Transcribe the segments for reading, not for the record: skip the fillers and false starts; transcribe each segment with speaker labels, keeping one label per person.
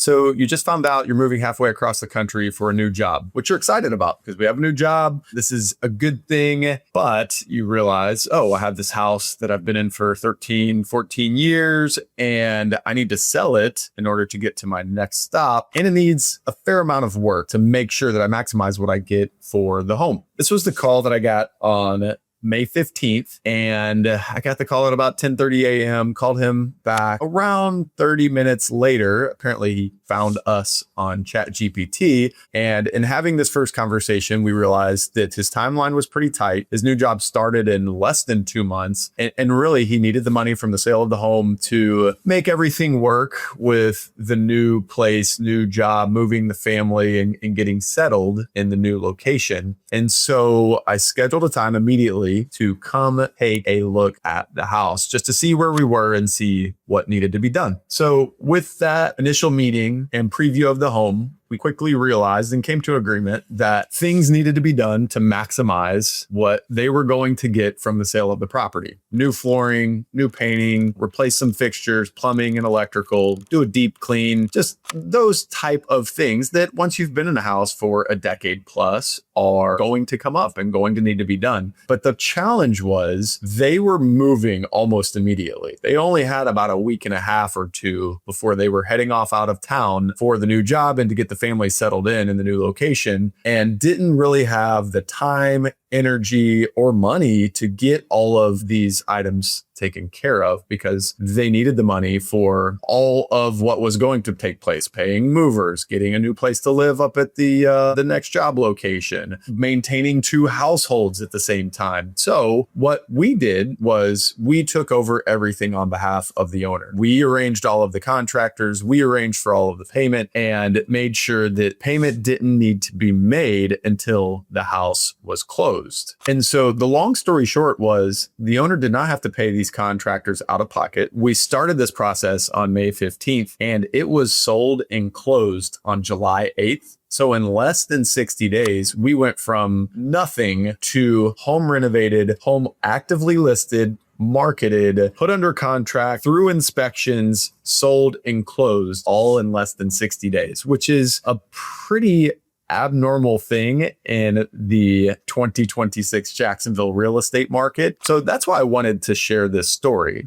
Speaker 1: So you just found out you're moving halfway across the country for a new job, which you're excited about because we have a new job. This is a good thing, but you realize, oh, I have this house that I've been in for 13, 14 years, and I need to sell it in order to get to my next stop. And it needs a fair amount of work to make sure that I maximize what I get for the home. This was the call that I got on May 15th, and I got the call at about 10:30 a.m., called him back around 30 minutes later. Apparently, he found us on ChatGPT, and in having this first conversation, we realized that his timeline was pretty tight. His new job started in less than 2 months, and really, he needed the money from the sale of the home to make everything work with the new place, new job, moving the family, and getting settled in the new location. And so I scheduled a time immediately to come take a look at the house just to see where we were and see what needed to be done. So with that initial meeting and preview of the home, we quickly realized and came to agreement that things needed to be done to maximize what they were going to get from the sale of the property. New flooring, new painting, replace some fixtures, plumbing and electrical, do a deep clean, just those type of things that once you've been in a house for a decade plus are going to come up and going to need to be done. But the challenge was they were moving almost immediately. They only had about a week and a half or two before they were heading off out of town for the new job and to get the family settled in the new location, and didn't really have the time, energy, or money to get all of these items taken care of because they needed the money for all of what was going to take place, paying movers, getting a new place to live up at the next job location, maintaining 2 households at the same time. So what we did was we took over everything on behalf of the owner. We arranged all of the contractors, we arranged for all of the payment, and made sure that payment didn't need to be made until the house was closed. And so the long story short was the owner did not have to pay these contractors out of pocket. We started this process on May 15th, and it was sold and closed on July 8th. So in less than 60 days, we went from nothing to home renovated, home actively listed, marketed, put under contract, through inspections, sold and closed all in less than 60 days, which is a pretty abnormal thing in the 2026 Jacksonville real estate market. So that's why I wanted to share this story,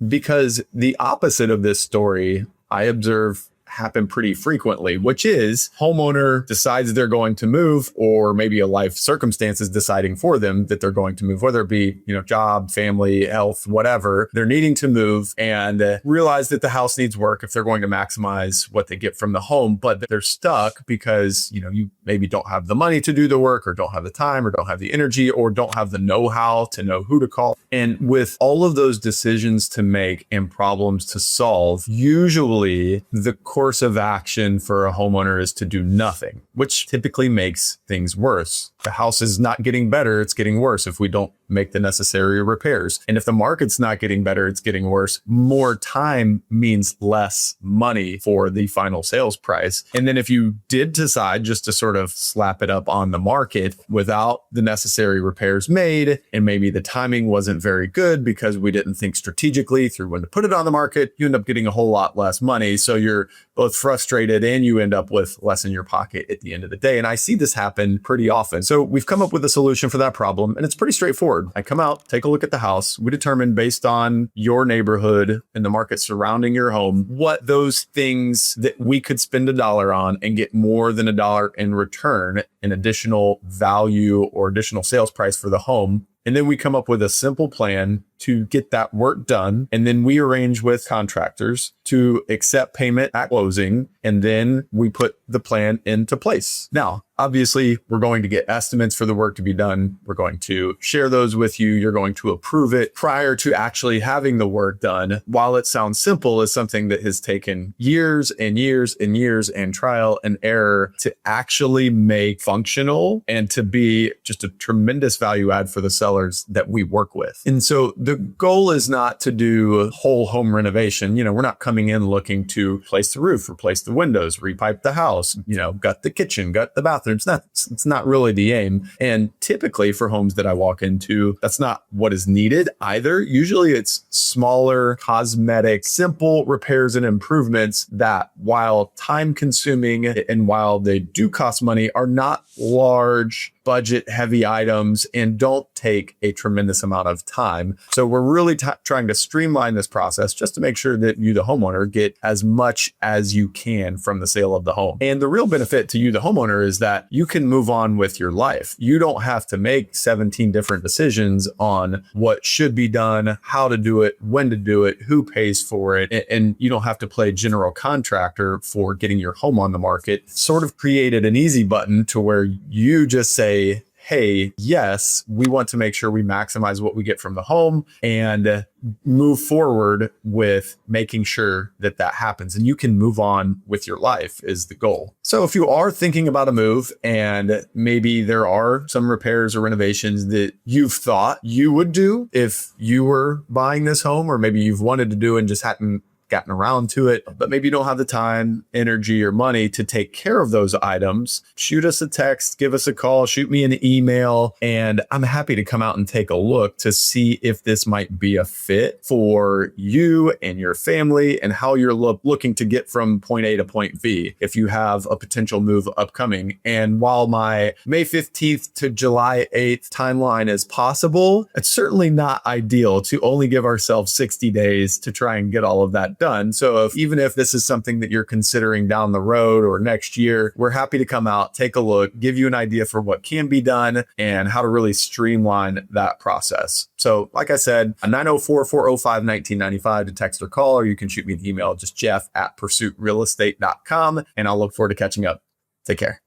Speaker 1: because the opposite of this story I observe happen pretty frequently, which is homeowner decides they're going to move, or maybe a life circumstances deciding for them that they're going to move, whether it be, job, family, health, whatever. They're needing to move and realize that the house needs work if they're going to maximize what they get from the home, but they're stuck because, you maybe don't have the money to do the work, or don't have the time, or don't have the energy, or don't have the know-how to know who to call. And with all of those decisions to make and problems to solve, usually the course of action for a homeowner is to do nothing, which typically makes things worse. The house is not getting better, it's getting worse if we don't make the necessary repairs. And if the market's not getting better, it's getting worse. More time means less money for the final sales price. And then if you did decide just to sort of slap it up on the market without the necessary repairs made, and maybe the timing wasn't very good because we didn't think strategically through when to put it on the market, you end up getting a whole lot less money. So you're both frustrated and you end up with less in your pocket at the end of the day. And I see this happen pretty often. So we've come up with a solution for that problem, and it's pretty straightforward. I come out, take a look at the house. We determine based on your neighborhood and the market surrounding your home, what those things that we could spend $1 on and get more than $1 in return in additional value or additional sales price for the home. And then we come up with a simple plan to get that work done. And then we arrange with contractors to accept payment at closing. And then we put the plan into place. Now, obviously, we're going to get estimates for the work to be done. We're going to share those with you. You're going to approve it prior to actually having the work done. While it sounds simple, it's something that has taken years and years and years and trial and error to actually make functional and to be just a tremendous value add for the sellers that we work with. And so the goal is not to do whole home renovation. We're not coming in looking to replace the roof, replace the windows, repipe the house, gut the kitchen, gut the bathrooms. It's not really the aim. And typically for homes that I walk into, that's not what is needed either. Usually it's smaller, cosmetic, simple repairs and improvements that, while time consuming and while they do cost money, are not large budget heavy items and don't take a tremendous amount of time. So we're really trying to streamline this process just to make sure that you, the homeowner, get as much as you can from the sale of the home. And the real benefit to you, the homeowner, is that you can move on with your life. You don't have to make 17 different decisions on what should be done, how to do it, when to do it, who pays for it. And you don't have to play general contractor for getting your home on the market. Sort of created an easy button to where you just say, hey, yes, we want to make sure we maximize what we get from the home and move forward with making sure that that happens. And you can move on with your life is the goal. So if you are thinking about a move and maybe there are some repairs or renovations that you've thought you would do if you were buying this home, or maybe you've wanted to do and just hadn't gotten around to it, but maybe you don't have the time, energy, or money to take care of those items, shoot us a text, give us a call, shoot me an email, and I'm happy to come out and take a look to see if this might be a fit for you and your family and how you're looking to get from point A to point B if you have a potential move upcoming. And while my May 15th to July 8th timeline is possible, it's certainly not ideal to only give ourselves 60 days to try and get all of that done. So even if this is something that you're considering down the road or next year, we're happy to come out, take a look, give you an idea for what can be done and how to really streamline that process. So like I said, 904-405-1995 to text or call, or you can shoot me an email, just jeff@pursuitrealestate.com, and I'll look forward to catching up. Take care.